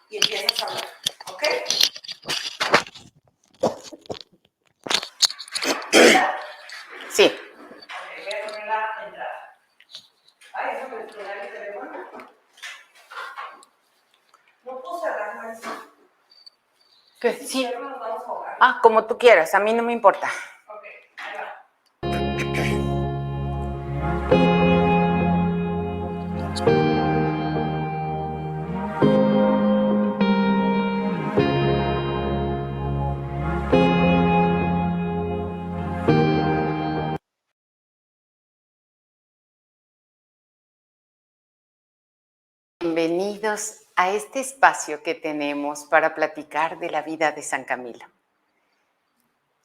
y empiezas a hablar, ¿ok? Sí. Ok, voy a poner la entrada. Ay, eso me suena el teléfono. No puedo cerrar más. ¿Qué? Si Sí. cierro, nos vamos a ahogar. Ah, como tú quieras, a mí no me importa. Ok, ahí va. Bienvenidos a este espacio que tenemos para platicar de la vida de San Camilo.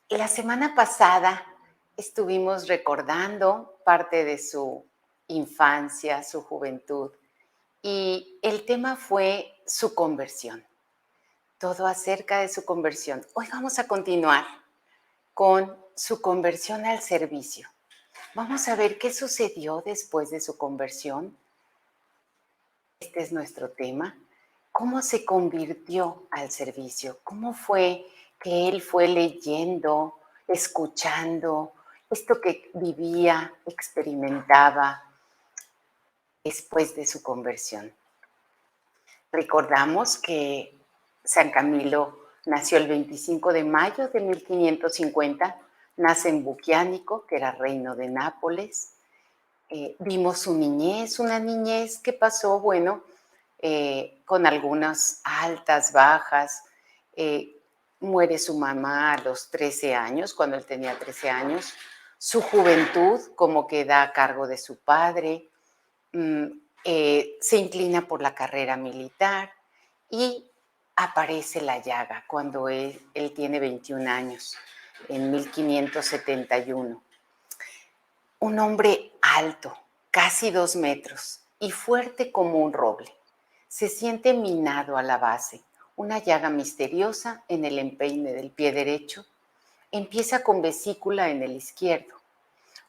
La semana pasada estuvimos recordando parte de su infancia, su juventud, y el tema fue su conversión, todo acerca de su conversión. Hoy vamos a continuar con su conversión al servicio. Vamos a ver qué sucedió después de su conversión. Este es nuestro tema. ¿Cómo se convirtió al servicio? ¿Cómo fue que él fue leyendo, escuchando esto que vivía, experimentaba después de su conversión? Recordamos que San Camilo nació el 25 de mayo de 1550, nace en Buquiánico, que era reino de Nápoles. Vimos su niñez, una niñez que pasó, bueno, con algunas altas, bajas. Muere su mamá a los 13 años, cuando él tenía 13 años. Su juventud, como queda a cargo de su padre, se inclina por la carrera militar y aparece la llaga cuando él tiene 21 años, en 1571. Un hombre alto, casi 2 metros, y fuerte como un roble. Se siente minado a la base, una llaga misteriosa en el empeine del pie derecho. Empieza con vesícula en el izquierdo,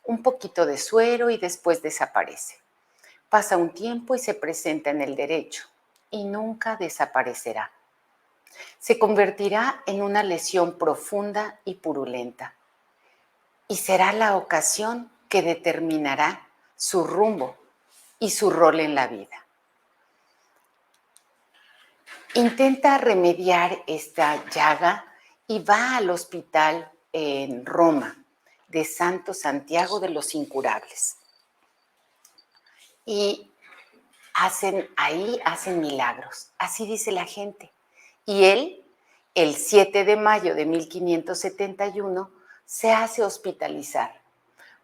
un poquito de suero y después desaparece. Pasa un tiempo y se presenta en el derecho, y nunca desaparecerá. Se convertirá en una lesión profunda y purulenta, y será la ocasión que determinará su rumbo y su rol en la vida. Intenta remediar esta llaga y va al hospital en Roma de Santo Santiago de los Incurables. Y hacen milagros, así dice la gente. Y él, el 7 de mayo de 1571, se hace hospitalizar.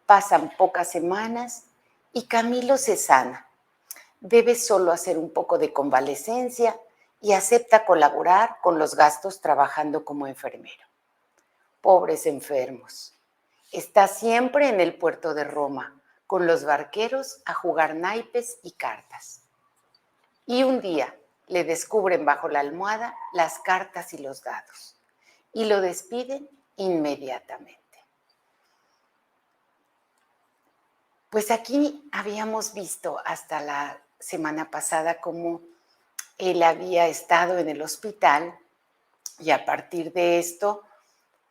Pasan pocas semanas y Camilo se sana. Debe solo hacer un poco de convalecencia y acepta colaborar con los gastos trabajando como enfermero. Pobres enfermos. Está siempre en el puerto de Roma, con los barqueros a jugar naipes y cartas. Y un día le descubren bajo la almohada las cartas y los dados y lo despiden inmediatamente. Pues aquí habíamos visto hasta la semana pasada cómo él había estado en el hospital y a partir de esto,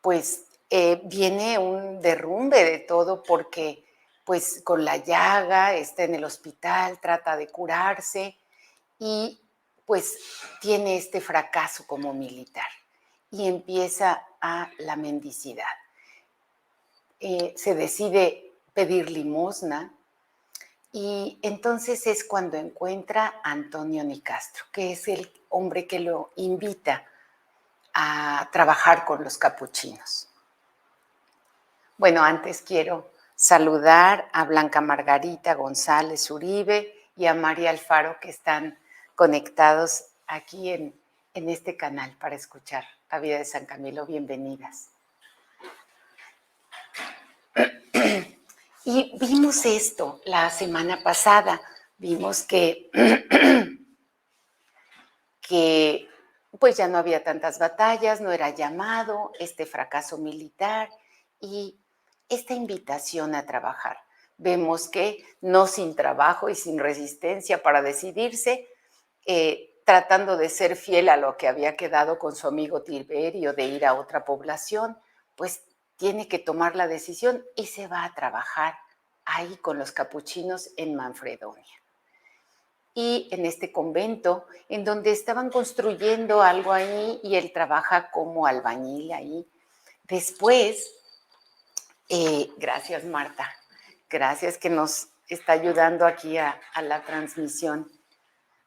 pues viene un derrumbe de todo porque pues con la llaga está en el hospital, trata de curarse y pues tiene este fracaso como militar y empieza a la mendicidad. Se decide pedir limosna y entonces es cuando encuentra a Antonio Nicastro, que es el hombre que lo invita a trabajar con los capuchinos. Bueno, antes quiero saludar a Blanca Margarita González Uribe y a María Alfaro, que están conectados aquí en este canal para escuchar la vida de San Camilo. Bienvenidas. Y vimos esto la semana pasada, vimos que pues ya no había tantas batallas, no era llamado, este fracaso militar y esta invitación a trabajar. Vemos que no sin trabajo y sin resistencia para decidirse, tratando de ser fiel a lo que había quedado con su amigo Tiberio de ir a otra población, pues tiene que tomar la decisión y se va a trabajar ahí con los capuchinos en Manfredonia. Y en este convento, en donde estaban construyendo algo ahí y él trabaja como albañil ahí. Después, gracias Marta, gracias que nos está ayudando aquí a la transmisión,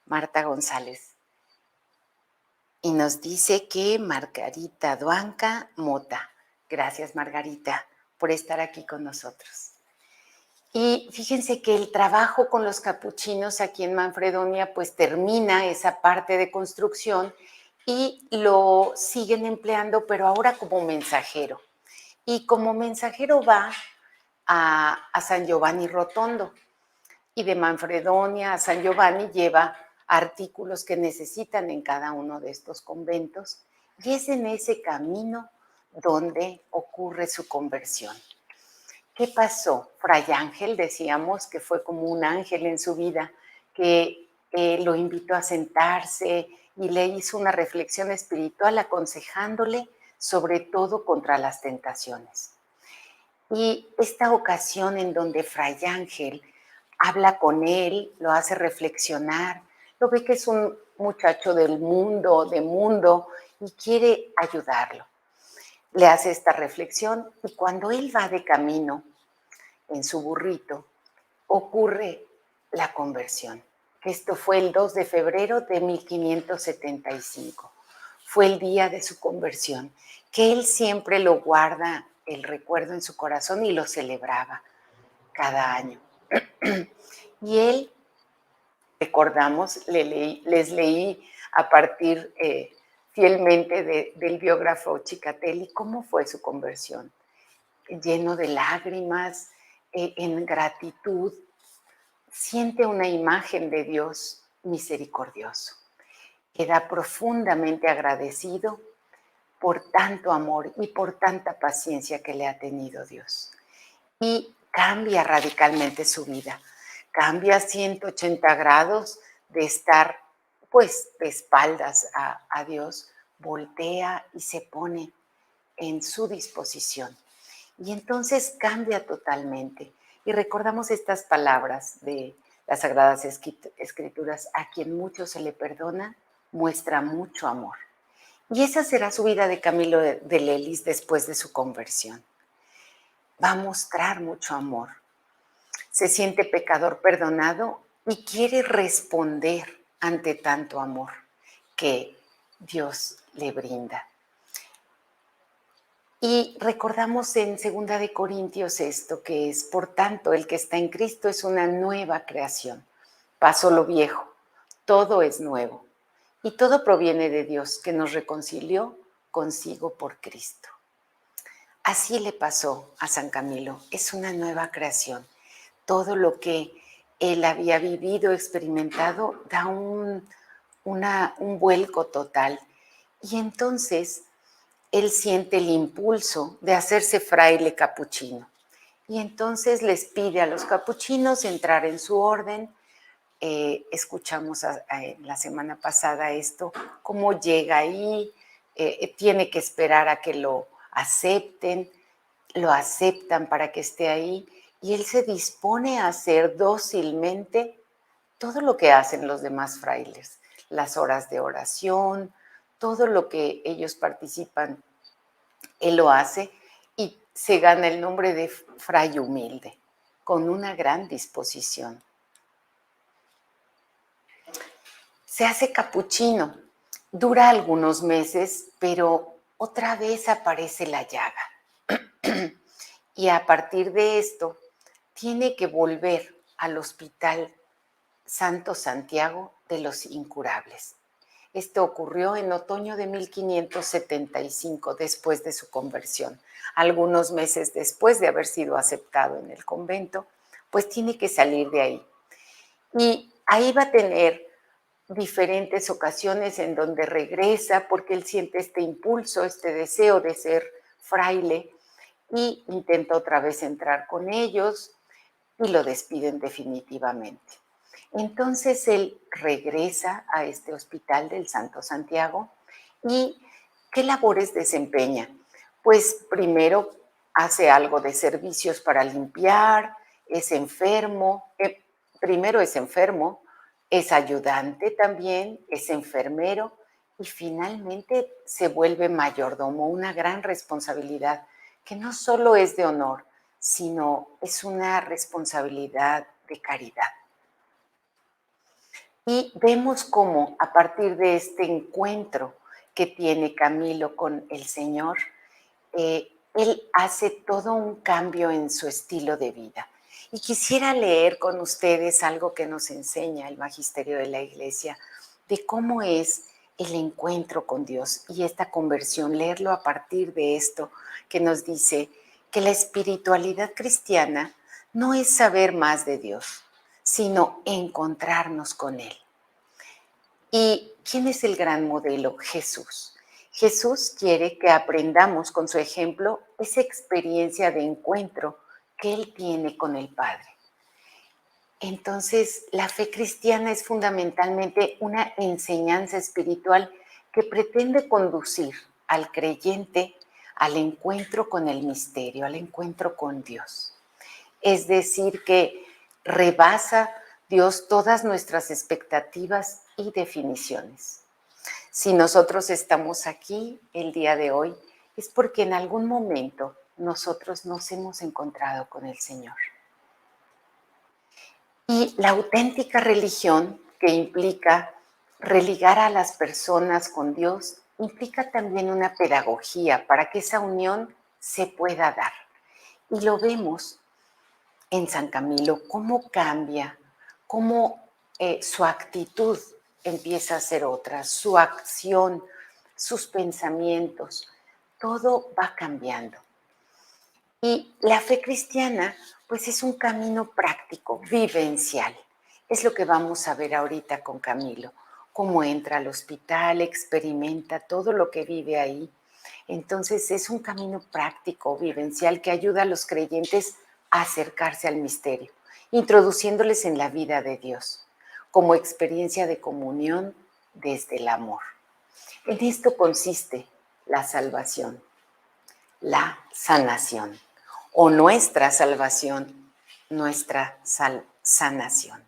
Marta González. Y nos dice que Margarita Duanca Mota. Gracias, Margarita, por estar aquí con nosotros. Y fíjense que el trabajo con los capuchinos aquí en Manfredonia pues termina esa parte de construcción y lo siguen empleando, pero ahora como mensajero. Y como mensajero va a San Giovanni Rotondo. Y de Manfredonia a San Giovanni lleva artículos que necesitan en cada uno de estos conventos, y es en ese camino donde ocurre su conversión. ¿Qué pasó? Fray Ángel, decíamos que fue como un ángel en su vida, que lo invitó a sentarse y le hizo una reflexión espiritual aconsejándole sobre todo contra las tentaciones. Y esta ocasión en donde Fray Ángel habla con él, lo hace reflexionar, lo ve que es un muchacho del mundo, y quiere ayudarlo. Le hace esta reflexión y cuando él va de camino en su burrito, ocurre la conversión. Esto fue el 2 de febrero de 1575. Fue el día de su conversión, que él siempre lo guarda el recuerdo en su corazón y lo celebraba cada año. Y él, recordamos, les leí a partir fielmente del biógrafo Chicatelli cómo fue su conversión, lleno de lágrimas, en gratitud, siente una imagen de Dios misericordioso. Queda profundamente agradecido por tanto amor y por tanta paciencia que le ha tenido Dios. Y cambia radicalmente su vida. Cambia 180 grados de estar, pues, de espaldas a Dios, voltea y se pone en su disposición. Y entonces cambia totalmente. Y recordamos estas palabras de las Sagradas Escrituras: a quien mucho se le perdona, muestra mucho amor. Y esa será su vida de Camilo de Lelis después de su conversión. Va a mostrar mucho amor. Se siente pecador perdonado y quiere responder ante tanto amor que Dios le brinda. Y recordamos en 2 de Corintios esto, que es: por tanto, el que está en Cristo es una nueva creación. Pasó lo viejo, todo es nuevo. Y todo proviene de Dios, que nos reconcilió consigo por Cristo. Así le pasó a San Camilo, es una nueva creación. Todo lo que él había vivido, experimentado, da un vuelco total. Y entonces él siente el impulso de hacerse fraile capuchino. Y entonces les pide a los capuchinos entrar en su orden. Escuchamos la semana pasada esto, cómo llega ahí, tiene que esperar a que lo acepten, lo aceptan para que esté ahí, y él se dispone a hacer dócilmente todo lo que hacen los demás frailes, las horas de oración, todo lo que ellos participan, él lo hace y se gana el nombre de fray humilde, con una gran disposición. Se hace capuchino, dura algunos meses, pero otra vez aparece la llaga. Y a partir de esto, tiene que volver al Hospital Santo Santiago de los Incurables. Esto ocurrió en otoño de 1575, después de su conversión. Algunos meses después de haber sido aceptado en el convento, pues tiene que salir de ahí. Y ahí va a tener diferentes ocasiones en donde regresa porque él siente este impulso, este deseo de ser fraile, y intenta otra vez entrar con ellos y lo despiden definitivamente. Entonces él regresa a este hospital del Santo Santiago y ¿qué labores desempeña? Pues primero hace algo de servicios para limpiar, es enfermo, primero es enfermo, es ayudante también, es enfermero y finalmente se vuelve mayordomo, una gran responsabilidad que no solo es de honor, sino es una responsabilidad de caridad. Y vemos cómo a partir de este encuentro que tiene Camilo con el Señor, él hace todo un cambio en su estilo de vida. Y quisiera leer con ustedes algo que nos enseña el magisterio de la Iglesia, de cómo es el encuentro con Dios y esta conversión, leerlo a partir de esto que nos dice que la espiritualidad cristiana no es saber más de Dios, sino encontrarnos con Él. ¿Y quién es el gran modelo? Jesús. Jesús quiere que aprendamos con su ejemplo esa experiencia de encuentro que Él tiene con el Padre. Entonces, la fe cristiana es fundamentalmente una enseñanza espiritual que pretende conducir al creyente al encuentro con el misterio, al encuentro con Dios. Es decir, que rebasa Dios todas nuestras expectativas y definiciones. Si nosotros estamos aquí el día de hoy, es porque en algún momento nosotros nos hemos encontrado con el Señor. Y la auténtica religión, que implica religar a las personas con Dios, implica también una pedagogía para que esa unión se pueda dar. Y lo vemos en San Camilo, cómo cambia, cómo su actitud empieza a ser otra, su acción, sus pensamientos, todo va cambiando. Y la fe cristiana, pues es un camino práctico, vivencial. Es lo que vamos a ver ahorita con Camilo, cómo entra al hospital, experimenta todo lo que vive ahí. Entonces es un camino práctico, vivencial, que ayuda a los creyentes a acercarse al misterio, introduciéndoles en la vida de Dios, como experiencia de comunión desde el amor. En esto consiste la salvación, la sanación, o nuestra salvación, nuestra sanación.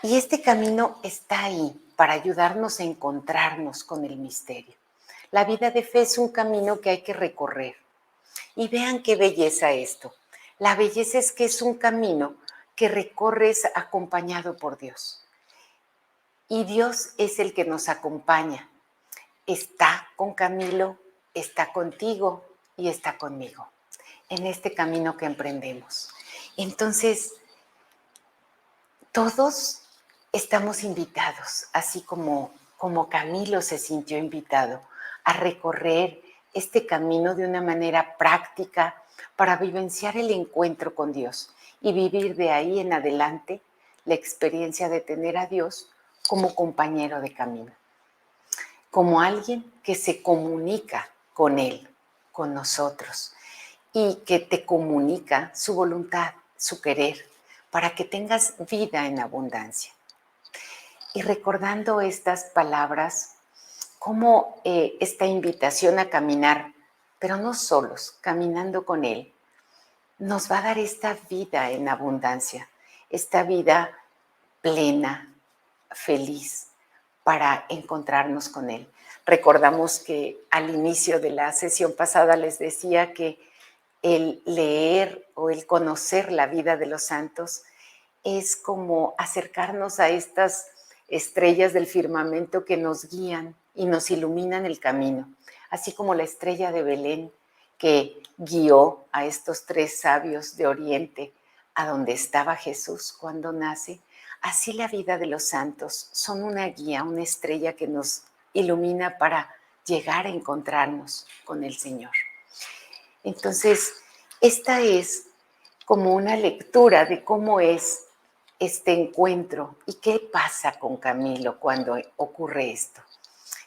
Y este camino está ahí para ayudarnos a encontrarnos con el misterio. La vida de fe es un camino que hay que recorrer. Y vean qué belleza esto. La belleza es que es un camino que recorres acompañado por Dios. Y Dios es el que nos acompaña. Está con Camilo, está contigo y está conmigo en este camino que emprendemos. Entonces, todos estamos invitados, así como Camilo se sintió invitado, a recorrer este camino de una manera práctica para vivenciar el encuentro con Dios y vivir de ahí en adelante la experiencia de tener a Dios como compañero de camino, como alguien que se comunica con Él, con nosotros, y que te comunica su voluntad, su querer, para que tengas vida en abundancia. Y recordando estas palabras, como esta invitación a caminar, pero no solos, caminando con Él, nos va a dar esta vida en abundancia, esta vida plena, feliz, para encontrarnos con Él. Recordamos que al inicio de la sesión pasada les decía que el leer o el conocer la vida de los santos es como acercarnos a estas estrellas del firmamento que nos guían y nos iluminan el camino, así como la estrella de Belén que guió a estos tres sabios de Oriente a donde estaba Jesús cuando nace. Así la vida de los santos son una guía, una estrella que nos ilumina para llegar a encontrarnos con el Señor. Entonces, esta es como una lectura de cómo es este encuentro y qué pasa con Camilo cuando ocurre esto.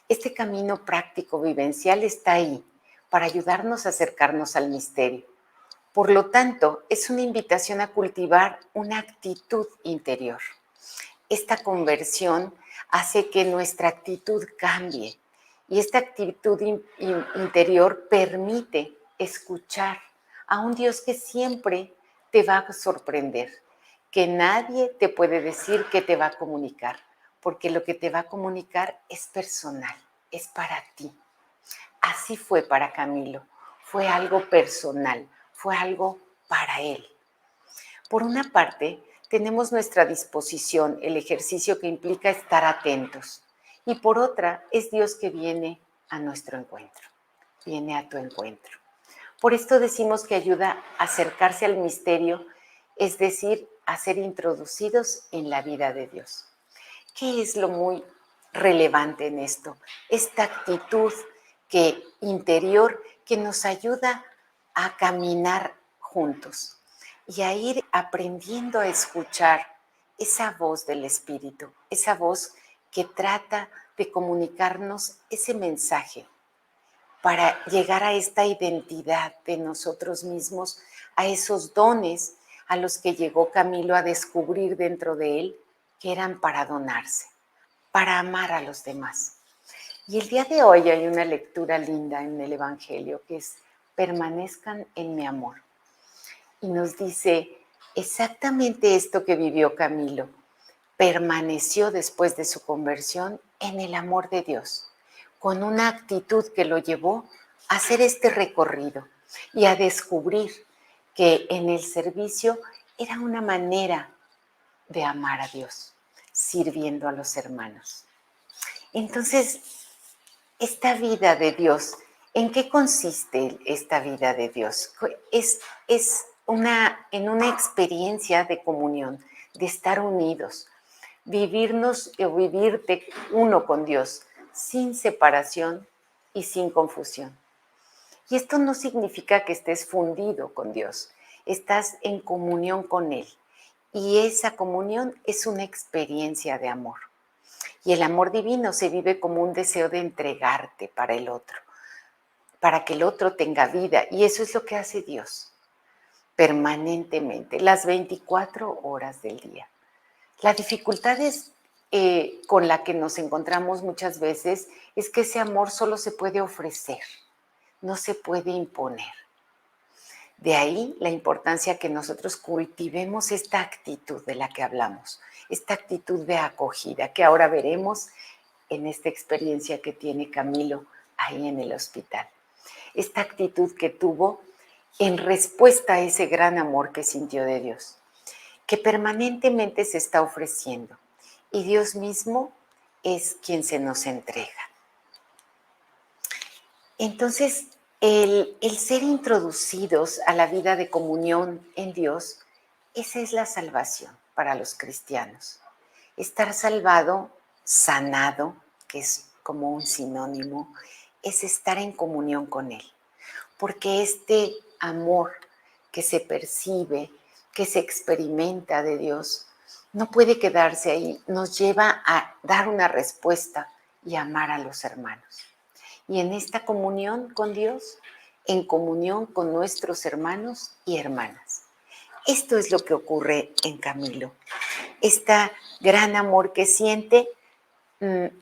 Este camino práctico vivencial está ahí para ayudarnos a acercarnos al misterio, Por lo tanto, es una invitación a cultivar una actitud interior. Esta conversión hace que nuestra actitud cambie y esta actitud interior permite escuchar a un Dios que siempre te va a sorprender, que nadie te puede decir que te va a comunicar, porque lo que te va a comunicar es personal, es para ti. Así fue para Camilo, fue algo personal, fue algo para él. Por una parte, tenemos nuestra disposición, el ejercicio que implica estar atentos. Y por otra, es Dios que viene a nuestro encuentro, viene a tu encuentro. Por esto decimos que ayuda a acercarse al misterio, es decir, a ser introducidos en la vida de Dios. ¿Qué es lo muy relevante en esto? Esta actitud interior que nos ayuda a caminar juntos y a ir aprendiendo a escuchar esa voz del Espíritu, esa voz que trata de comunicarnos ese mensaje para llegar a esta identidad de nosotros mismos, a esos dones a los que llegó Camilo a descubrir dentro de él, que eran para donarse, para amar a los demás. Y el día de hoy hay una lectura linda en el Evangelio que es: permanezcan en mi amor. Y nos dice exactamente esto que vivió Camilo. Permaneció después de su conversión en el amor de Dios, con una actitud que lo llevó a hacer este recorrido y a descubrir que en el servicio era una manera de amar a Dios, sirviendo a los hermanos. Entonces, esta vida de Dios, ¿en qué consiste esta vida de Dios? Es en una experiencia de comunión, de estar unidos, vivirte uno con Dios, sin separación y sin confusión. Y esto no significa que estés fundido con Dios, estás en comunión con Él. Y esa comunión es una experiencia de amor. Y el amor divino se vive como un deseo de entregarte para el otro, para que el otro tenga vida. Y eso es lo que hace Dios, permanentemente, las 24 horas del día. La dificultad con la que nos encontramos muchas veces es que ese amor solo se puede ofrecer, no se puede imponer. De ahí la importancia que nosotros cultivemos esta actitud de la que hablamos, esta actitud de acogida, que ahora veremos en esta experiencia que tiene Camilo ahí en el hospital. Esta actitud que tuvo en respuesta a ese gran amor que sintió de Dios, que permanentemente se está ofreciendo. Y Dios mismo es quien se nos entrega. Entonces, el ser introducidos a la vida de comunión en Dios, esa es la salvación para los cristianos. Estar salvado, sanado, que es como un sinónimo, es estar en comunión con Él. Porque este amor que se percibe, que se experimenta de Dios, no puede quedarse ahí, nos lleva a dar una respuesta y amar a los hermanos. Y en esta comunión con Dios, en comunión con nuestros hermanos y hermanas. Esto es lo que ocurre en Camilo. Este gran amor que siente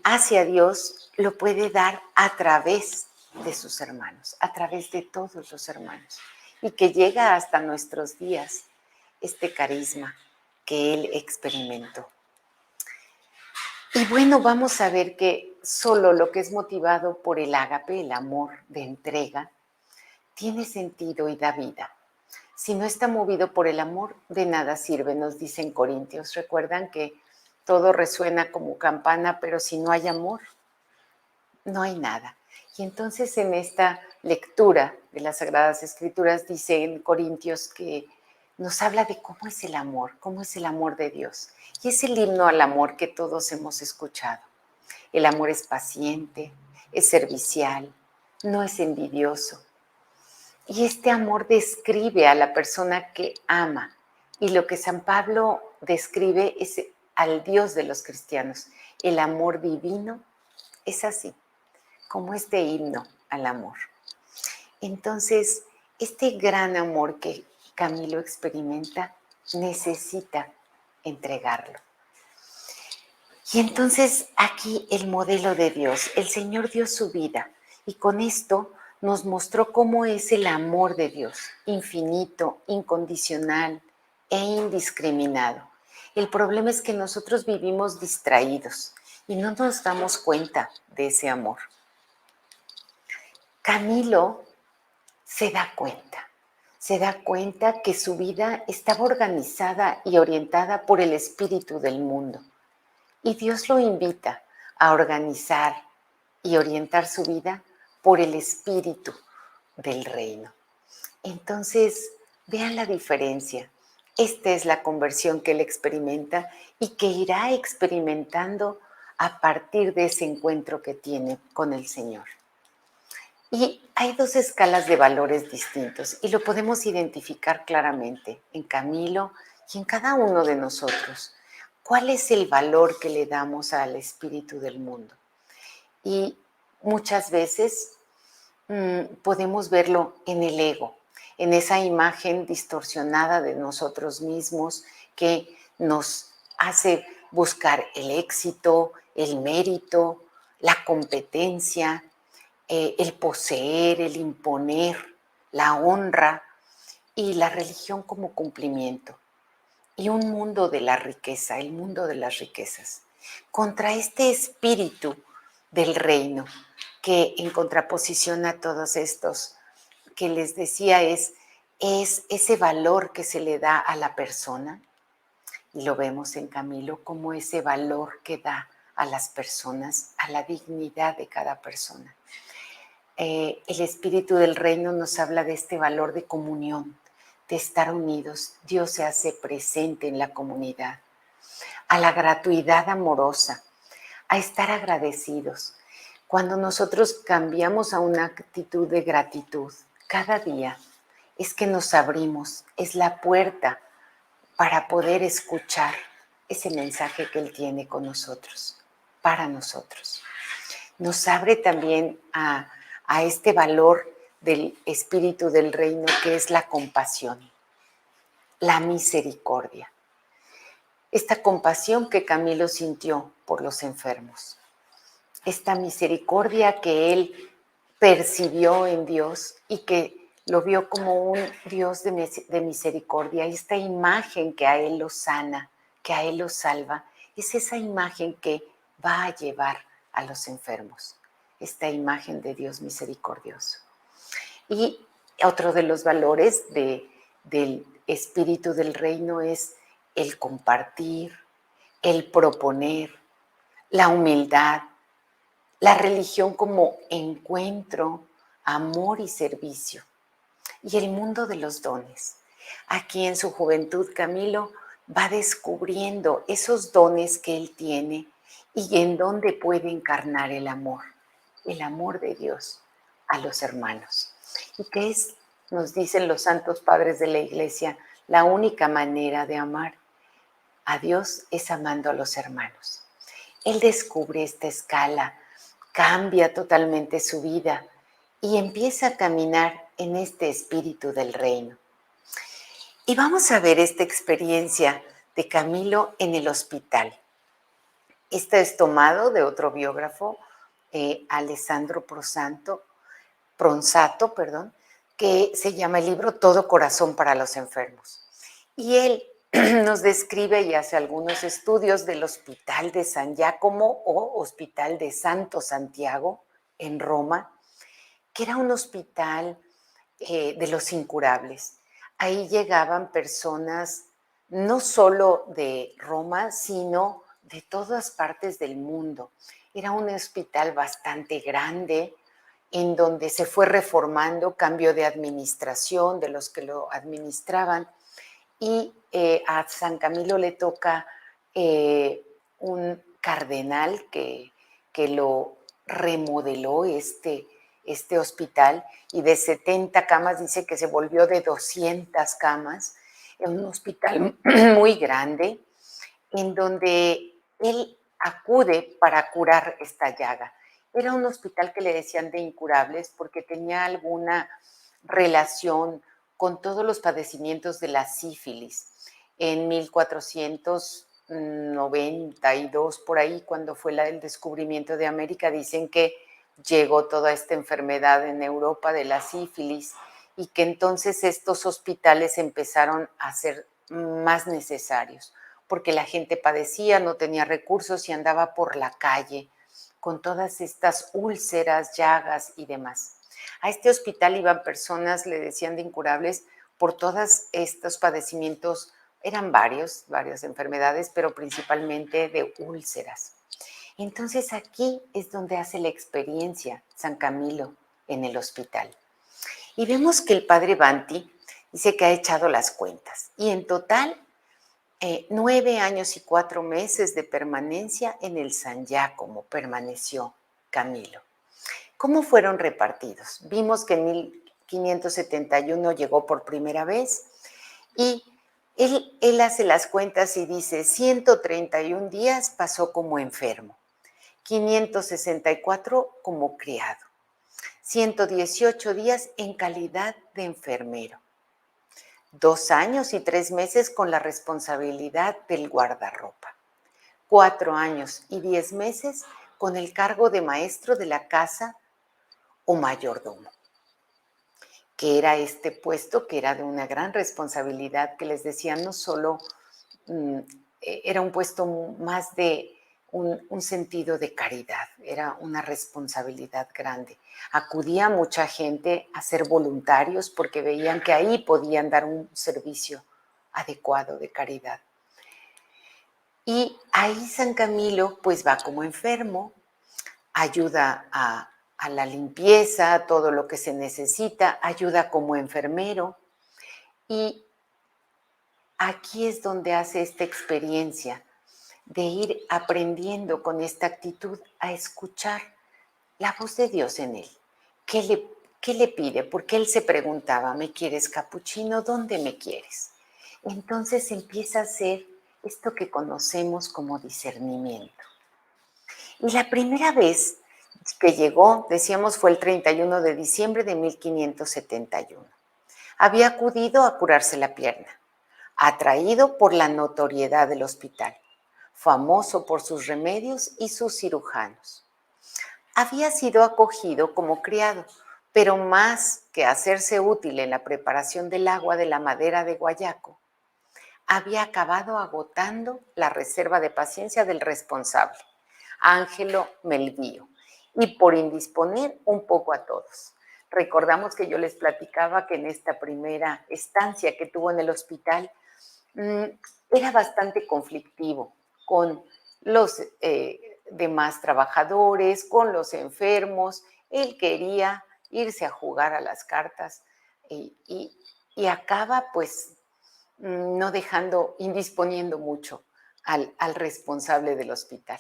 hacia Dios lo puede dar a través de sus hermanos, a través de todos los hermanos. Y que llega hasta nuestros días este carisma que él experimentó. Y bueno, vamos a ver que solo lo que es motivado por el ágape, el amor de entrega, tiene sentido y da vida. Si no está movido por el amor, de nada sirve, nos dicen Corintios. Recuerdan que todo resuena como campana, pero si no hay amor, no hay nada. Y entonces en esta lectura de las Sagradas Escrituras dice en Corintios que nos habla de cómo es el amor de Dios. Y es el himno al amor que todos hemos escuchado. El amor es paciente, es servicial, no es envidioso. Y este amor describe a la persona que ama. Y lo que San Pablo describe es al Dios de los cristianos. El amor divino es así, como este himno al amor. Entonces, este gran amor que Camilo experimenta necesita entregarlo. Y entonces aquí el modelo de Dios, el Señor dio su vida y con esto nos mostró cómo es el amor de Dios, infinito, incondicional e indiscriminado. El problema es que nosotros vivimos distraídos y no nos damos cuenta de ese amor. Camilo se da cuenta que su vida estaba organizada y orientada por el espíritu del mundo. Y Dios lo invita a organizar y orientar su vida por el espíritu del reino. Entonces, vean la diferencia. Esta es la conversión que él experimenta y que irá experimentando a partir de ese encuentro que tiene con el Señor. Y hay dos escalas de valores distintos y lo podemos identificar claramente en Camilo y en cada uno de nosotros. ¿Cuál es el valor que le damos al espíritu del mundo? Y muchas veces podemos verlo en el ego, en esa imagen distorsionada de nosotros mismos que nos hace buscar el éxito, el mérito, la competencia, el poseer, el imponer, la honra y la religión como cumplimiento. Y un mundo de la riqueza, el mundo de las riquezas. Contra este espíritu del reino, que en contraposición a todos estos que les decía es ese valor que se le da a la persona, y lo vemos en Camilo como ese valor que da a las personas, a la dignidad de cada persona. El espíritu del reino nos habla de este valor de comunión, de estar unidos. Dios se hace presente en la comunidad, a la gratuidad amorosa, a estar agradecidos. Cuando nosotros cambiamos a una actitud de gratitud cada día, es que nos abrimos, es la puerta para poder escuchar ese mensaje que Él tiene con nosotros, para nosotros. Nos abre también a este valor del espíritu del reino que es la compasión, la misericordia. Esta compasión que Camilo sintió por los enfermos, esta misericordia que él percibió en Dios y que lo vio como un Dios de misericordia, esta imagen que a él lo sana, que a él lo salva, es esa imagen que va a llevar a los enfermos, esta imagen de Dios misericordioso. Y otro de los valores del espíritu del reino es el compartir, el proponer, la humildad, la religión como encuentro, amor y servicio, y el mundo de los dones. Aquí en su juventud, Camilo va descubriendo esos dones que él tiene y en dónde puede encarnar el amor de Dios a los hermanos. Y que es, nos dicen los santos padres de la Iglesia, la única manera de amar a Dios es amando a los hermanos. Él descubre esta escala, cambia totalmente su vida y empieza a caminar en este espíritu del reino. Y vamos a ver esta experiencia de Camilo en el hospital. Esto es tomado de otro biógrafo, Alessandro Pronsato, que se llama el libro Todo corazón para los enfermos. Y él nos describe y hace algunos estudios del Hospital de San Giacomo o Hospital de Santo Santiago en Roma, que era un hospital de los incurables. Ahí llegaban personas no solo de Roma, sino de todas partes del mundo. Era un hospital bastante grande, en donde se fue reformando, cambio de administración de los que lo administraban, y a San Camilo le toca un cardenal que lo remodeló este hospital, y de 70 camas dice que se volvió de 200 camas, en un hospital muy grande, en donde él acude para curar esta llaga. Era un hospital que le decían de incurables porque tenía alguna relación con todos los padecimientos de la sífilis. En 1492, por ahí, cuando fue el descubrimiento de América, dicen que llegó toda esta enfermedad en Europa de la sífilis y que entonces estos hospitales empezaron a ser más necesarios, porque la gente padecía, no tenía recursos y andaba por la calle con todas estas úlceras, llagas y demás. A este hospital iban personas, le decían de incurables, por todos estos padecimientos, eran varias enfermedades, pero principalmente de úlceras. Entonces aquí es donde hace la experiencia San Camilo en el hospital. Y vemos que el padre Banti dice que ha echado las cuentas y en total 9 años y 4 meses de permanencia en el San Giacomo permaneció Camilo. ¿Cómo fueron repartidos? Vimos que en 1571 llegó por primera vez y él hace las cuentas y dice 131 días pasó como enfermo, 564 como criado, 118 días en calidad de enfermero, 2 años y 3 meses con la responsabilidad del guardarropa, 4 años y 10 meses con el cargo de maestro de la casa o mayordomo, que era este puesto que era de una gran responsabilidad, que les decía, no solo era un puesto más de un sentido de caridad, era una responsabilidad grande. Acudía mucha gente a ser voluntarios porque veían que ahí podían dar un servicio adecuado de caridad. Y ahí San Camilo pues va como enfermo, ayuda a la limpieza, a todo lo que se necesita, ayuda como enfermero y aquí es donde hace esta experiencia de ir aprendiendo con esta actitud a escuchar la voz de Dios en él. ¿Qué le pide? Porque él se preguntaba, ¿me quieres capuchino? ¿Dónde me quieres? Entonces empieza a hacer esto que conocemos como discernimiento. Y la primera vez que llegó, decíamos, fue el 31 de diciembre de 1571. Había acudido a curarse la pierna, atraído por la notoriedad del hospital, famoso por sus remedios y sus cirujanos. Había sido acogido como criado, pero más que hacerse útil en la preparación del agua de la madera de guayaco, había acabado agotando la reserva de paciencia del responsable, Ángelo Melvío, y por indisponer un poco a todos. Recordamos que yo les platicaba que en esta primera estancia que tuvo en el hospital era bastante conflictivo con los demás trabajadores, con los enfermos. Él quería irse a jugar a las cartas y acaba pues no dejando, indisponiendo mucho al responsable del hospital.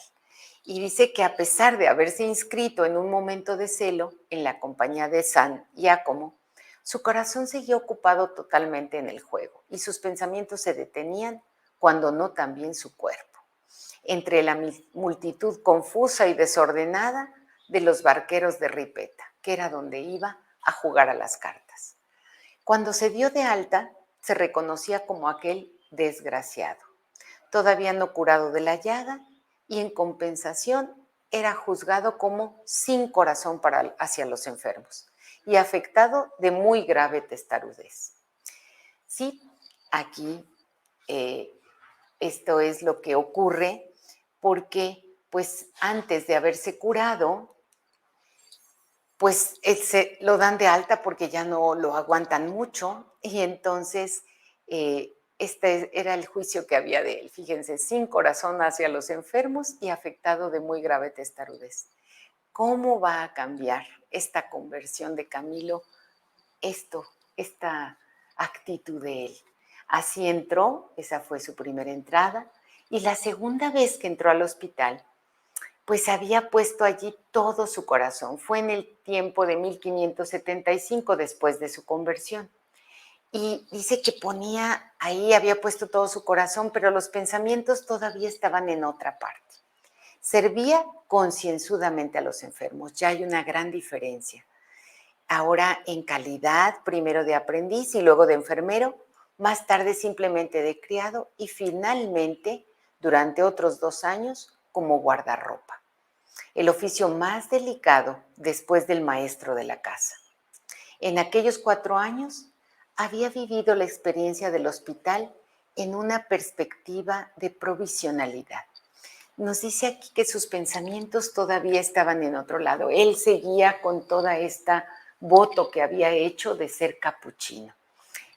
Y dice que a pesar de haberse inscrito en un momento de celo en la compañía de San Giacomo, su corazón seguía ocupado totalmente en el juego y sus pensamientos se detenían cuando no también su cuerpo. Entre la multitud confusa y desordenada de los barqueros de Ripetta, que era donde iba a jugar a las cartas. Cuando se dio de alta, se reconocía como aquel desgraciado, todavía no curado de la llaga y en compensación era juzgado como sin corazón hacia los enfermos y afectado de muy grave testarudez. Sí, aquí esto es lo que ocurre porque pues antes de haberse curado, pues se lo dan de alta porque ya no lo aguantan mucho y entonces este era el juicio que había de él. Fíjense, sin corazón hacia los enfermos y afectado de muy grave testarudez. ¿Cómo va a cambiar esta conversión de Camilo, esta actitud de él? Así entró, esa fue su primera entrada, y la segunda vez que entró al hospital, pues había puesto allí todo su corazón. Fue en el tiempo de 1575, después de su conversión. Y dice que ponía ahí, había puesto todo su corazón, pero los pensamientos todavía estaban en otra parte. Servía concienzudamente a los enfermos, ya hay una gran diferencia. ahora en calidad, primero de aprendiz y luego de enfermero, más tarde simplemente de criado y finalmente, durante otros 2 años, como guardarropa, el oficio más delicado después del maestro de la casa. En aquellos 4 años había vivido la experiencia del hospital en una perspectiva de provisionalidad. Nos dice aquí que sus pensamientos todavía estaban en otro lado. Él seguía con toda esta voto que había hecho de ser capuchino.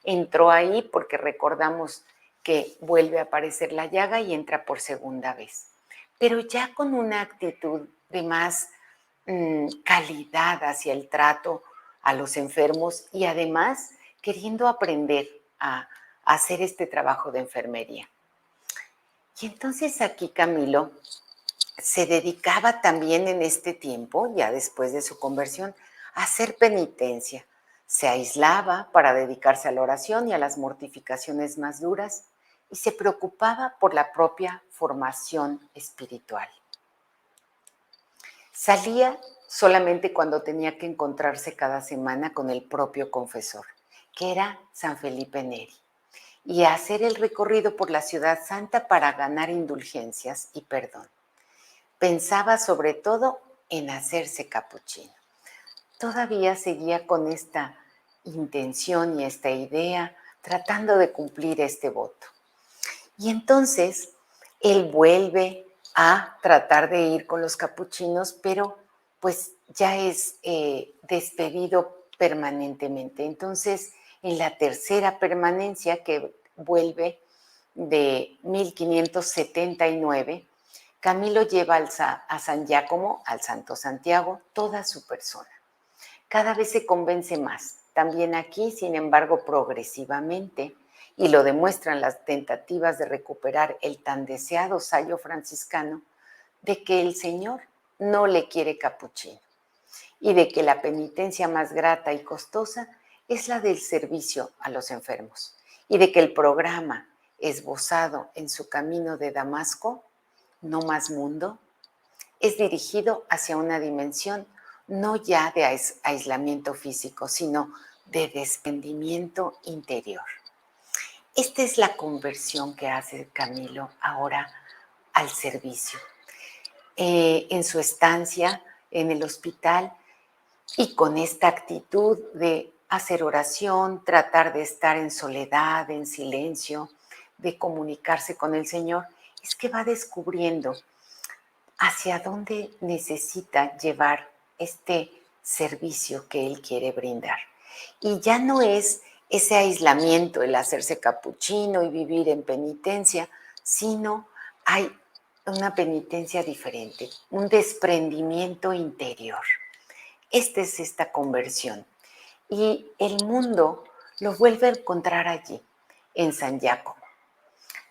Entró ahí porque recordamos que vuelve a aparecer la llaga y entra por segunda vez, pero ya con una actitud de más calidad hacia el trato a los enfermos y además queriendo aprender a hacer este trabajo de enfermería. Y entonces aquí Camilo se dedicaba también en este tiempo, ya después de su conversión, a hacer penitencia. Se aislaba para dedicarse a la oración y a las mortificaciones más duras y se preocupaba por la propia formación espiritual. Salía solamente cuando tenía que encontrarse cada semana con el propio confesor, que era San Felipe Neri, y a hacer el recorrido por la ciudad santa para ganar indulgencias y perdón. Pensaba sobre todo en hacerse capuchino. Todavía seguía con esta intención y esta idea, tratando de cumplir este voto. Y entonces él vuelve a tratar de ir con los capuchinos, pero pues ya es despedido permanentemente. Entonces, en la tercera permanencia que vuelve de 1579, Camilo lleva a San Giacomo, al Santo Santiago, toda su persona. Cada vez se convence más. También aquí, sin embargo, progresivamente, y lo demuestran las tentativas de recuperar el tan deseado sayo franciscano, de que el Señor no le quiere capuchino y de que la penitencia más grata y costosa es la del servicio a los enfermos y de que el programa esbozado en su camino de Damasco, No Más Mundo, es dirigido hacia una dimensión no ya de aislamiento físico, sino de desprendimiento interior. Esta es la conversión que hace Camilo ahora al servicio. En su estancia en el hospital y con esta actitud de hacer oración, tratar de estar en soledad, en silencio, de comunicarse con el Señor, es que va descubriendo hacia dónde necesita llevar este servicio que él quiere brindar. Y ya no es ese aislamiento, el hacerse capuchino y vivir en penitencia, sino hay una penitencia diferente, un desprendimiento interior. Esta es esta conversión. Y el mundo lo vuelve a encontrar allí, en San Giacomo.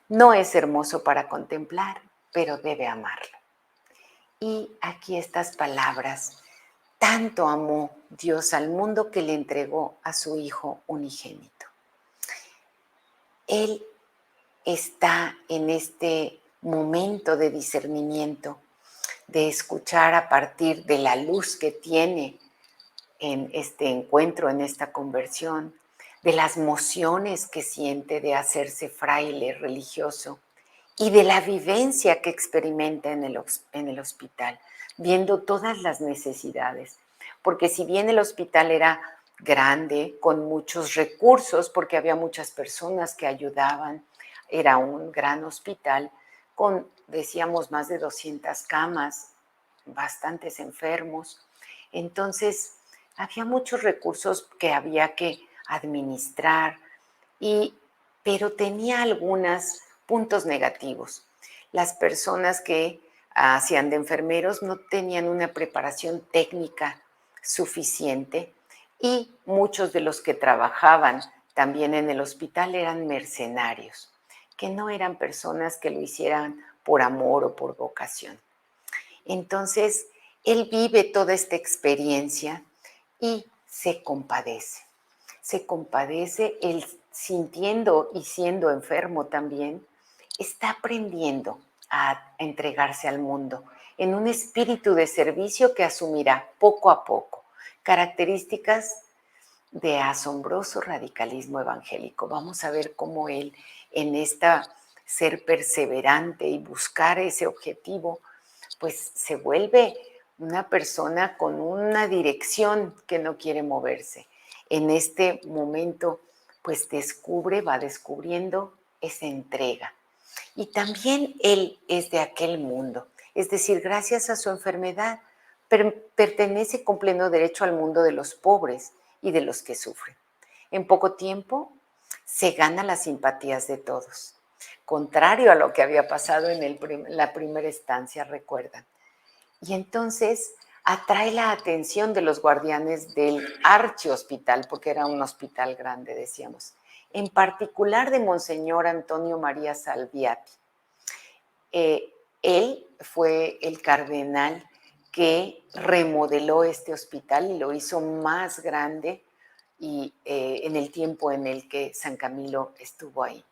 No es hermoso para contemplar, pero debe amarlo. Y aquí estas palabras: tanto amó Dios al mundo que le entregó a su Hijo unigénito. Él está en este momento de discernimiento, de escuchar a partir de la luz que tiene en este encuentro, en esta conversión, de las mociones que siente de hacerse fraile religioso y de la vivencia que experimenta en el hospital, viendo todas las necesidades. Porque si bien el hospital era grande, con muchos recursos, porque había muchas personas que ayudaban, era un gran hospital con, decíamos, más de 200 camas, bastantes enfermos. Entonces, había muchos recursos que había que administrar, pero tenía algunos puntos negativos. Las personas que hacían de enfermeros no tenían una preparación técnica suficiente y muchos de los que trabajaban también en el hospital eran mercenarios, que no eran personas que lo hicieran por amor o por vocación. Entonces, él vive toda esta experiencia y se compadece. Se compadece, él sintiendo y siendo enfermo también, está aprendiendo a entregarse al mundo en un espíritu de servicio que asumirá poco a poco, características de asombroso radicalismo evangélico. Vamos a ver cómo él, en esta ser perseverante y buscar ese objetivo, pues se vuelve una persona con una dirección que no quiere moverse. En este momento, pues va descubriendo esa entrega. Y también él es de aquel mundo, es decir, gracias a su enfermedad, pertenece con pleno derecho al mundo de los pobres y de los que sufren. En poco tiempo se gana las simpatías de todos, contrario a lo que había pasado en la primera estancia, recuerdan. Y entonces atrae la atención de los guardianes del archihospital, porque era un hospital grande, decíamos, en particular de Monseñor Antonio María Salviati. Él fue el cardenal que remodeló este hospital y lo hizo más grande y, en el tiempo en el que San Camilo estuvo ahí.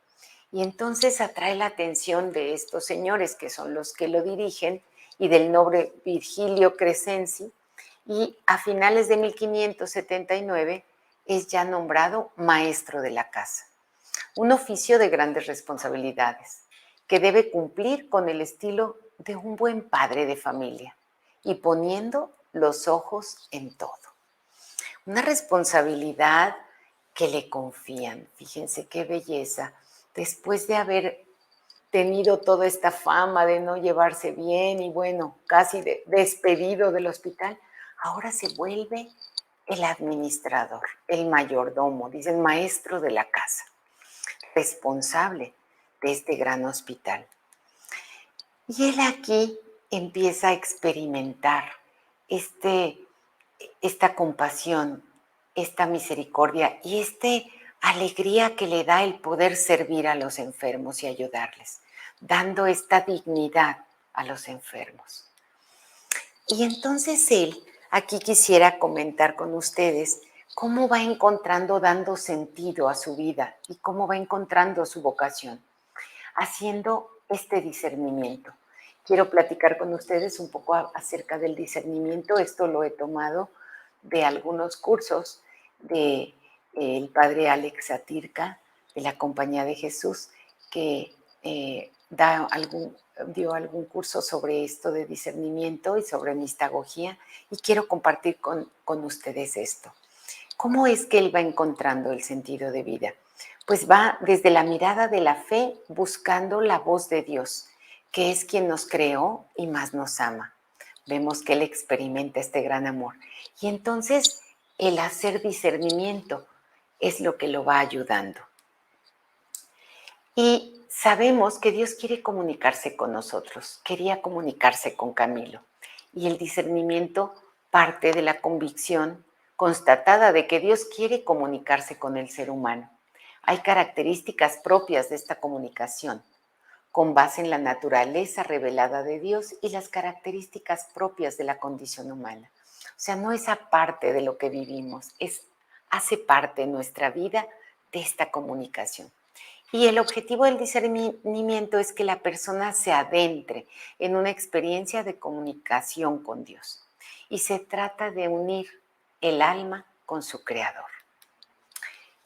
Y entonces atrae la atención de estos señores que son los que lo dirigen y del noble Virgilio Crescenzi, y a finales de 1579 es ya nombrado maestro de la casa, un oficio de grandes responsabilidades que debe cumplir con el estilo de un buen padre de familia y poniendo los ojos en todo. Una responsabilidad que le confían. Fíjense qué belleza. Después de haber tenido toda esta fama de no llevarse bien y bueno, casi despedido del hospital, ahora se vuelve el administrador, el mayordomo, dicen maestro de la casa, responsable de este gran hospital. Y él aquí empieza a experimentar esta compasión, esta misericordia y esta alegría que le da el poder servir a los enfermos y ayudarles, dando esta dignidad a los enfermos. Y entonces él, aquí quisiera comentar con ustedes cómo va encontrando, dando sentido a su vida y cómo va encontrando su vocación, haciendo este discernimiento. Quiero platicar con ustedes un poco acerca del discernimiento. Esto lo he tomado de algunos cursos del padre Alex Atirca, de la Compañía de Jesús, que dio algún curso sobre esto de discernimiento y sobre mistagogía, y quiero compartir con ustedes esto. ¿Cómo es que él va encontrando el sentido de vida? Pues va desde la mirada de la fe buscando la voz de Dios, que es quien nos creó y más nos ama. Vemos que él experimenta este gran amor. Y entonces el hacer discernimiento es lo que lo va ayudando. Y sabemos que Dios quiere comunicarse con nosotros, quería comunicarse con Camilo. Y el discernimiento parte de la convicción constatada de que Dios quiere comunicarse con el ser humano. Hay características propias de esta comunicación, con base en la naturaleza revelada de Dios y las características propias de la condición humana. O sea, no es aparte de lo que vivimos, hace parte de nuestra vida de esta comunicación. Y el objetivo del discernimiento es que la persona se adentre en una experiencia de comunicación con Dios. Y se trata de unir el alma con su creador.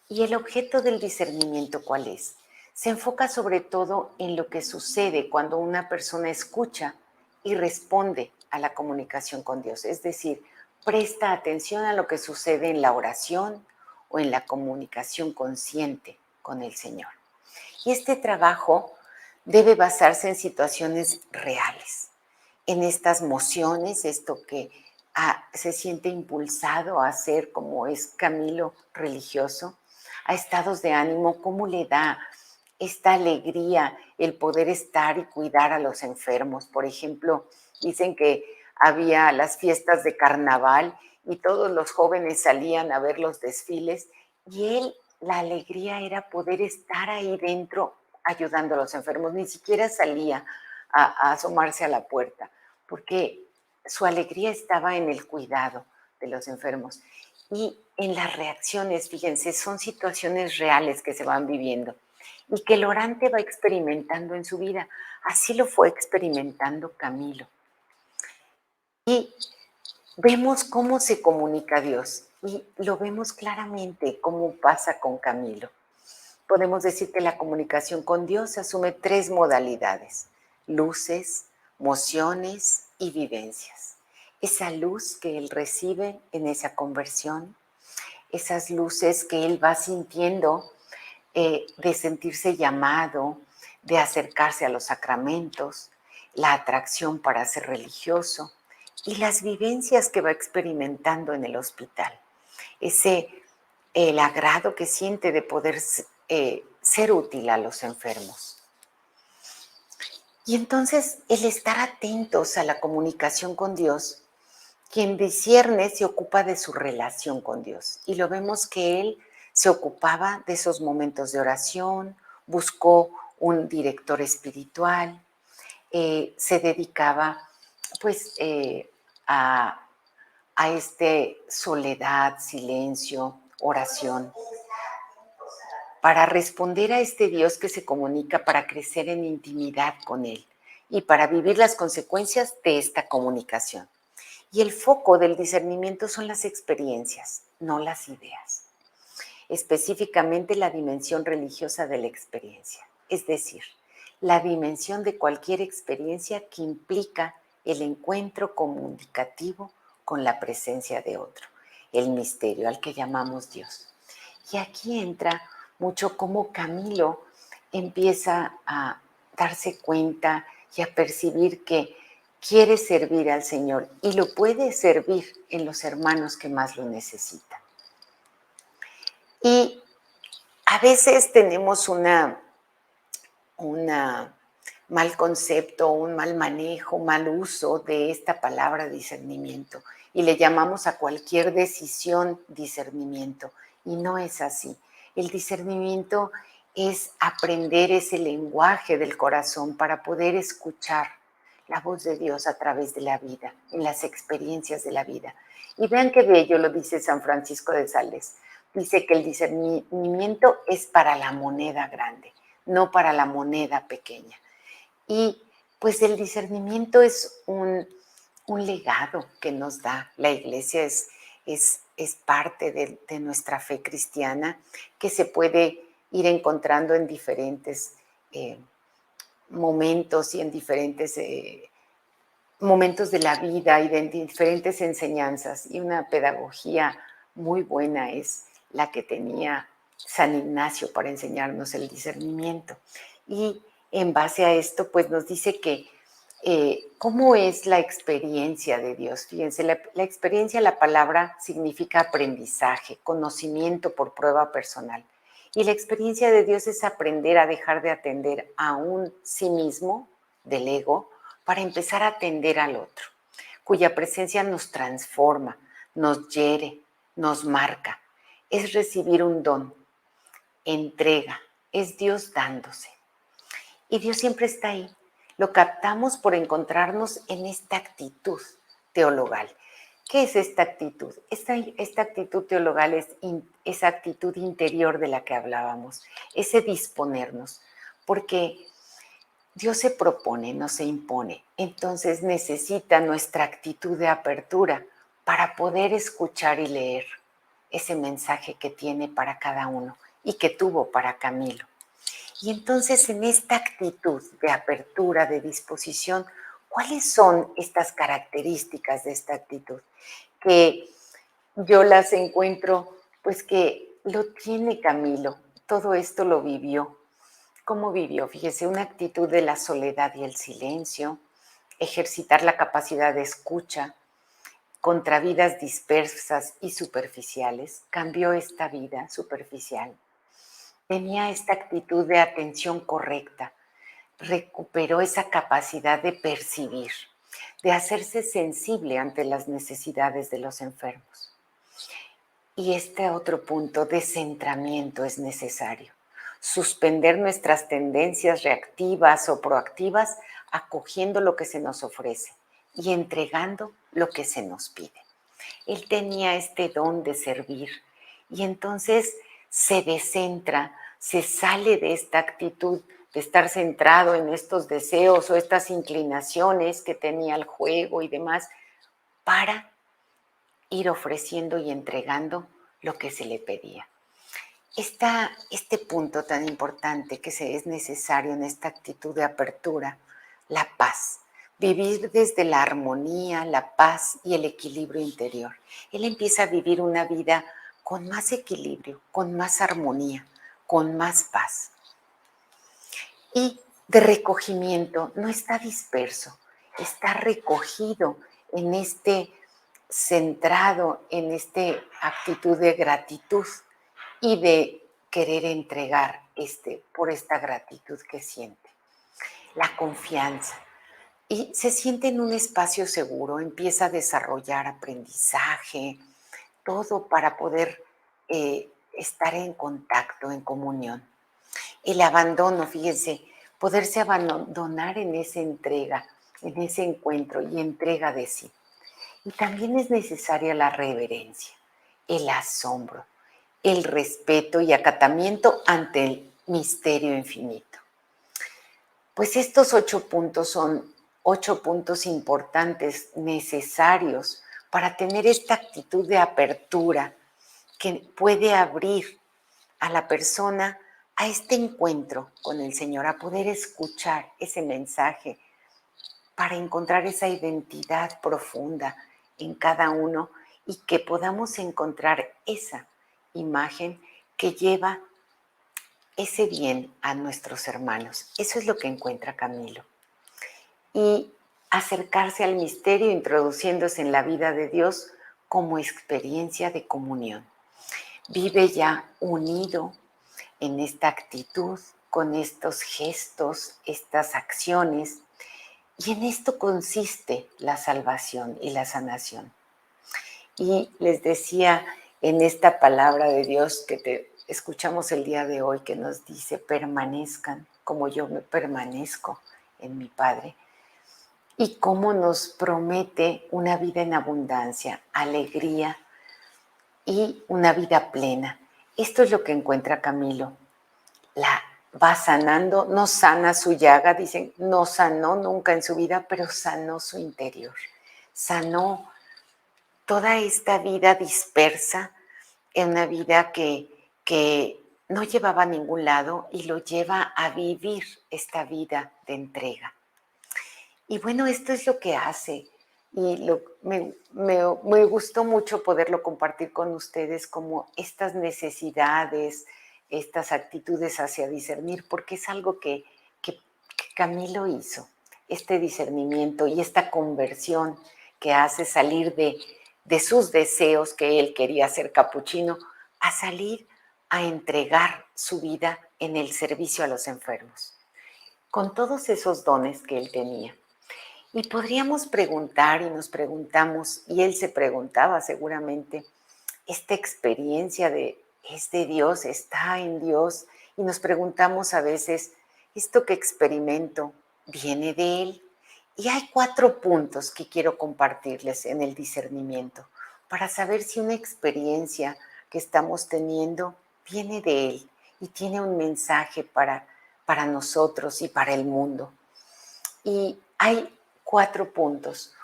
¿Y el objeto del discernimiento cuál es? Se enfoca sobre todo en lo que sucede cuando una persona escucha y responde a la comunicación con Dios. Es decir, presta atención a lo que sucede en la oración o en la comunicación consciente con el Señor. Y este trabajo debe basarse en situaciones reales, en estas mociones, esto que se siente impulsado a hacer, como es Camilo religioso, a estados de ánimo, cómo le da esta alegría el poder estar y cuidar a los enfermos. Por ejemplo, dicen que había las fiestas de carnaval y todos los jóvenes salían a ver los desfiles y él, la alegría era poder estar ahí dentro ayudando a los enfermos, ni siquiera salía a asomarse a la puerta, porque su alegría estaba en el cuidado de los enfermos. Y en las reacciones, fíjense, son situaciones reales que se van viviendo y que el orante va experimentando en su vida. Así lo fue experimentando Camilo. Y vemos cómo se comunica Dios y lo vemos claramente cómo pasa con Camilo. Podemos decir que la comunicación con Dios asume tres modalidades: luces, mociones y vivencias. Esa luz que él recibe en esa conversión, esas luces que él va sintiendo, de sentirse llamado, de acercarse a los sacramentos, la atracción para ser religioso y las vivencias que va experimentando en el hospital. El agrado que siente de poder ser útil a los enfermos. Y entonces el estar atentos a la comunicación con Dios, quien discierne se ocupa de su relación con Dios. Y lo vemos que él se ocupaba de esos momentos de oración, buscó un director espiritual, se dedicaba pues a, soledad, silencio, oración, para responder a este Dios que se comunica, para crecer en intimidad con Él y para vivir las consecuencias de esta comunicación. Y el foco del discernimiento son las experiencias, no las ideas. Específicamente la dimensión religiosa de la experiencia, es decir, la dimensión de cualquier experiencia que implica el encuentro comunicativo con la presencia de otro, el misterio al que llamamos Dios. Y aquí entra mucho cómo Camilo empieza a darse cuenta y a percibir que quiere servir al Señor y lo puede servir en los hermanos que más lo necesitan. Y a veces tenemos un mal concepto, un mal manejo, mal uso de esta palabra discernimiento y le llamamos a cualquier decisión discernimiento y no es así. El discernimiento es aprender ese lenguaje del corazón para poder escuchar la voz de Dios a través de la vida, en las experiencias de la vida. Y vean qué bello lo dice San Francisco de Sales. Dice que el discernimiento es para la moneda grande, no para la moneda pequeña. Y pues el discernimiento es un legado que nos da la Iglesia, es parte de nuestra fe cristiana que se puede ir encontrando en diferentes momentos y en diferentes momentos de la vida y de diferentes enseñanzas. Y una pedagogía muy buena es la que tenía San Ignacio para enseñarnos el discernimiento. Y en base a esto, pues nos dice que cómo es la experiencia de Dios. Fíjense, la experiencia, la palabra significa aprendizaje, conocimiento por prueba personal. Y la experiencia de Dios es aprender a dejar de atender a un sí mismo, del ego, para empezar a atender al otro, cuya presencia nos transforma, nos hiere, nos marca. Es recibir un don, entrega, es Dios dándose. Y Dios siempre está ahí. Lo captamos por encontrarnos en esta actitud teologal. ¿Qué es esta actitud? Esta actitud teologal es esa actitud interior de la que hablábamos, ese disponernos, porque Dios se propone, no se impone. Entonces necesita nuestra actitud de apertura para poder escuchar y leer ese mensaje que tiene para cada uno y que tuvo para Camilo. Y entonces en esta actitud de apertura, de disposición, ¿cuáles son estas características de esta actitud? Que yo las encuentro, pues que lo tiene Camilo, todo esto lo vivió. ¿Cómo vivió? Fíjese, una actitud de la soledad y el silencio, ejercitar la capacidad de escucha contra vidas dispersas y superficiales, cambió esta vida superficial. Tenía esta actitud de atención correcta, recuperó esa capacidad de percibir, de hacerse sensible ante las necesidades de los enfermos. Y este otro punto de centramiento es necesario. Suspender nuestras tendencias reactivas o proactivas, acogiendo lo que se nos ofrece y entregando lo que se nos pide. Él tenía este don de servir y entonces se descentra, se sale de esta actitud de estar centrado en estos deseos o estas inclinaciones que tenía el juego y demás, para ir ofreciendo y entregando lo que se le pedía. Este punto tan importante que es necesario en esta actitud de apertura, la paz. Vivir desde la armonía, la paz y el equilibrio interior. Él empieza a vivir una vida con más equilibrio, con más armonía, con más paz. Y de recogimiento, no está disperso, está recogido en centrado en esta actitud de gratitud y de querer entregar por esta gratitud que siente. La confianza. Y se siente en un espacio seguro, empieza a desarrollar aprendizaje, todo para poder estar en contacto, en comunión. El abandono, fíjense, poderse abandonar en esa entrega, en ese encuentro y entrega de sí. Y también es necesaria la reverencia, el asombro, el respeto y acatamiento ante el misterio infinito. Pues estos 8 puntos son 8 puntos importantes, necesarios para tener esta actitud de apertura que puede abrir a la persona a este encuentro con el Señor, a poder escuchar ese mensaje para encontrar esa identidad profunda en cada uno y que podamos encontrar esa imagen que lleva ese bien a nuestros hermanos. Eso es lo que encuentra Camilo. Y acercarse al misterio introduciéndose en la vida de Dios como experiencia de comunión. Vive ya unido en esta actitud, con estos gestos, estas acciones, y en esto consiste la salvación y la sanación. Y les decía en esta palabra de Dios que escuchamos el día de hoy, que nos dice: permanezcan como yo me permanezco en mi Padre. Y cómo nos promete una vida en abundancia, alegría y una vida plena. Esto es lo que encuentra Camilo. La va sanando, no sana su llaga, dicen, no sanó nunca en su vida, pero sanó su interior. Sanó toda esta vida dispersa, en una vida que no llevaba a ningún lado y lo lleva a vivir esta vida de entrega. Y bueno, esto es lo que hace y me gustó mucho poderlo compartir con ustedes, como estas necesidades, estas actitudes hacia discernir, porque es algo que Camilo hizo, este discernimiento y esta conversión que hace salir de sus deseos, que él quería ser capuchino, a salir a entregar su vida en el servicio a los enfermos, con todos esos dones que él tenía. Y podríamos preguntar, y nos preguntamos, y él se preguntaba seguramente, esta experiencia ¿es de Dios? ¿Está en Dios? Y nos preguntamos a veces, ¿esto que experimento viene de Él? Y hay 4 puntos que quiero compartirles en el discernimiento para saber si una experiencia que estamos teniendo viene de Él y tiene un mensaje para nosotros y para el mundo. Y hay 4 puntos.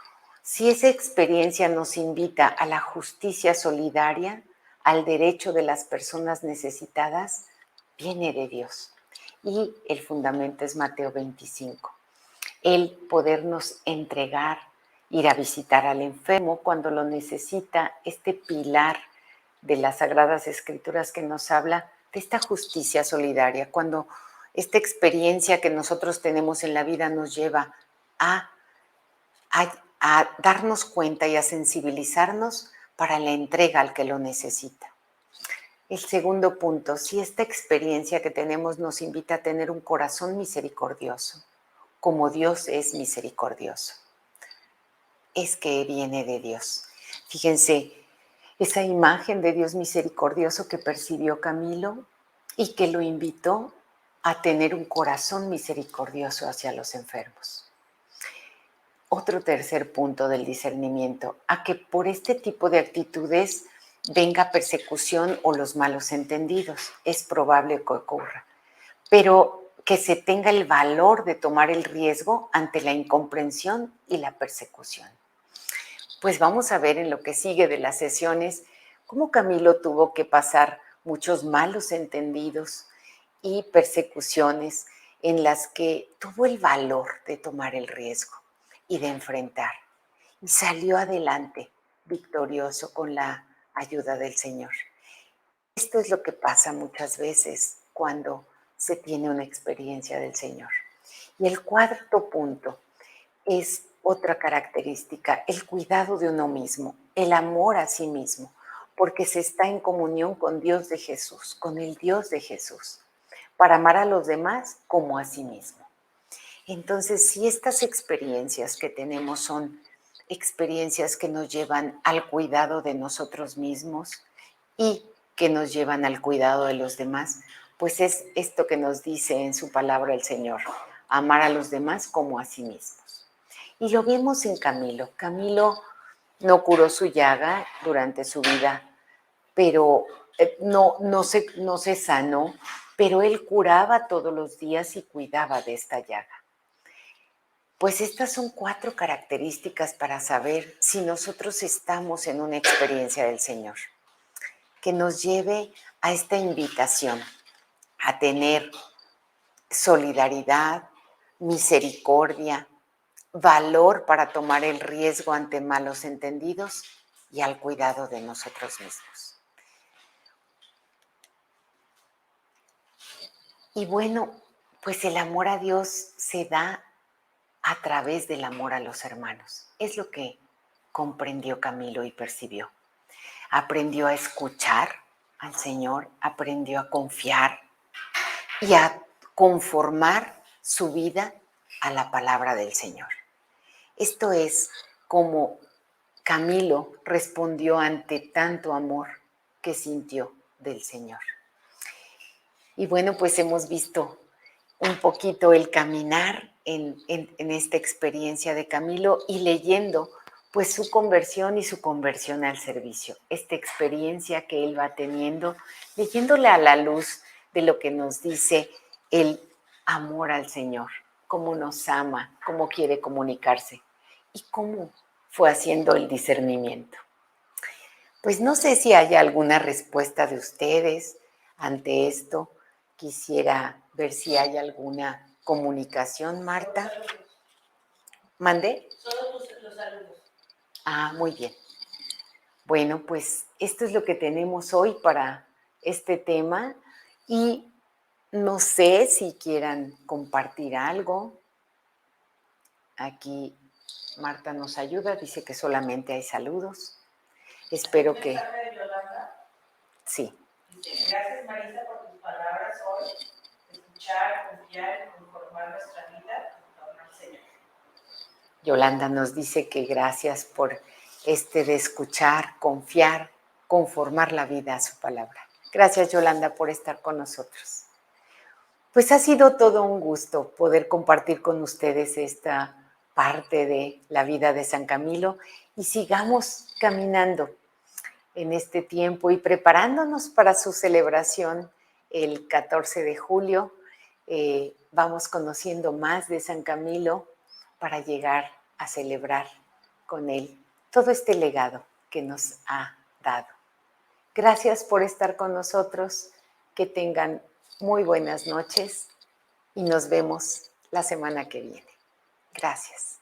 Si esa experiencia nos invita a la justicia solidaria, al derecho de las personas necesitadas, viene de Dios. Y el fundamento es Mateo 25. El podernos entregar, ir a visitar al enfermo cuando lo necesita, este pilar de las Sagradas Escrituras que nos habla de esta justicia solidaria, cuando esta experiencia que nosotros tenemos en la vida nos lleva a darnos cuenta y a sensibilizarnos para la entrega al que lo necesita. El segundo punto, si esta experiencia que tenemos nos invita a tener un corazón misericordioso, como Dios es misericordioso, es que viene de Dios. Fíjense, esa imagen de Dios misericordioso que percibió Camilo y que lo invitó a tener un corazón misericordioso hacia los enfermos. Otro tercer punto del discernimiento, a que por este tipo de actitudes venga persecución o los malos entendidos. Es probable que ocurra, pero que se tenga el valor de tomar el riesgo ante la incomprensión y la persecución. pues vamos a ver en lo que sigue de las sesiones cómo Camilo tuvo que pasar muchos malos entendidos y persecuciones en las que tuvo el valor de tomar el riesgo y de enfrentar. Y salió adelante victorioso con la ayuda del Señor. Esto es lo que pasa muchas veces cuando se tiene una experiencia del Señor. Y el cuarto punto es otra característica, el cuidado de uno mismo, el amor a sí mismo, porque se está en comunión con Dios de Jesús, con el Dios de Jesús, para amar a los demás como a sí mismo. Entonces, si estas experiencias que tenemos son experiencias que nos llevan al cuidado de nosotros mismos y que nos llevan al cuidado de los demás, pues es esto que nos dice en su palabra el Señor, amar a los demás como a sí mismos. Y lo vemos en Camilo. Camilo no curó su llaga durante su vida, pero no se sanó, pero él curaba todos los días y cuidaba de esta llaga. Pues estas son 4 características para saber si nosotros estamos en una experiencia del Señor, que nos lleve a esta invitación a tener solidaridad, misericordia, valor para tomar el riesgo ante malos entendidos y al cuidado de nosotros mismos. Y bueno, pues el amor a Dios se da a través del amor a los hermanos. Es lo que comprendió Camilo y percibió. Aprendió a escuchar al Señor, aprendió a confiar y a conformar su vida a la palabra del Señor. Esto es como Camilo respondió ante tanto amor que sintió del Señor. Y bueno, pues hemos visto un poquito el caminar en esta experiencia de Camilo y leyendo pues su conversión y su conversión al servicio, esta experiencia que él va teniendo, leyéndole a la luz de lo que nos dice el amor al Señor, cómo nos ama, cómo quiere comunicarse y cómo fue haciendo el discernimiento. Pues no sé si hay alguna respuesta de ustedes ante esto. Quisiera ver si hay alguna comunicación, Marta. ¿Mande? Solo los saludos. Ah, muy bien. Bueno, pues esto es lo que tenemos hoy para este tema y no sé si quieran compartir algo. Aquí Marta nos ayuda, dice que solamente hay saludos. Espero que... ¿Mensaje de Yolanda? Sí. Dice, gracias Marisa por tus palabras hoy, escuchar, confiar y conformar nuestra vida en torno al Señor. Yolanda nos dice que gracias por de escuchar, confiar, conformar la vida a su palabra. Gracias, Yolanda, por estar con nosotros. Pues ha sido todo un gusto poder compartir con ustedes esta parte de la vida de San Camilo y sigamos caminando en este tiempo y preparándonos para su celebración el 14 de julio. Vamos conociendo más de San Camilo para llegar a celebrar con él todo este legado que nos ha dado. Gracias por estar con nosotros, que tengan muy buenas noches y nos vemos la semana que viene. Gracias.